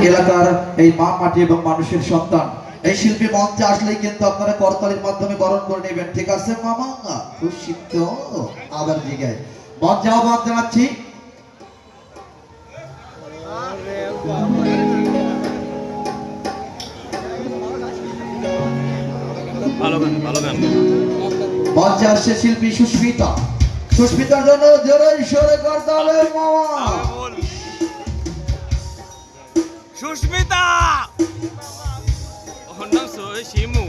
এলাকার এই মা মাটি এবং মানুষের সন্তান এই শিল্পী মঞ্চে আসলেই কিন্তু আপনারা করতালির মাধ্যমে বরণ করে নেবেন, ঠিক আছে মামা? খুশি তো? আবার জিগায় মঞ্চে আহ্বান জানাচ্ছি মঞ্চে আসছে শিল্পী সুস্মিতা। সুস্মিতার জন্য জোরে সরে করতালে মামা। সুস্মিতা ওর নাম শিমু।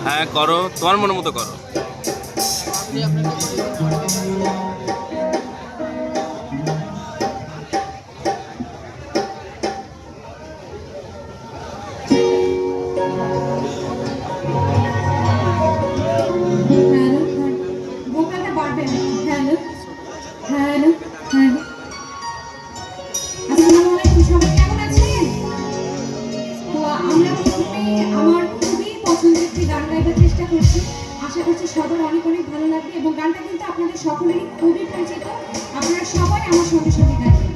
হ্যাঁ করো, তোমার মনের মতো করো। আশা করছি সবার অনেক অনেক ভালো লাগবে এবং গানটা কিন্তু আপনাদের সকলেরই খুবই পরিচিত। আপনারা সবাই আমার সঙ্গে সঙ্গে গাইবেন।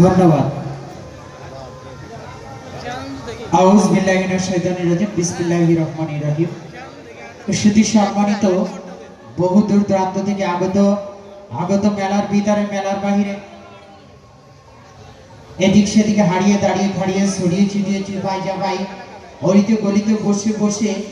ধন্যবাদ। আউযু বিল্লাহি মিনাশ শাইতানির রাজিম, বিসমিল্লাহির রহমানির রহিম। সুধী সম্মানিত বহু দূর দূরান্ত থেকে আগত আগত মেলার ভিতরে মেলার বাহিরে এদিক সেদিকে হারিয়ে দাঁড়িয়ে খাড়িয়ে ছড়িয়ে ছিটিয়ে চিপাই চাপাই অলিতে গলিতে বসে বসে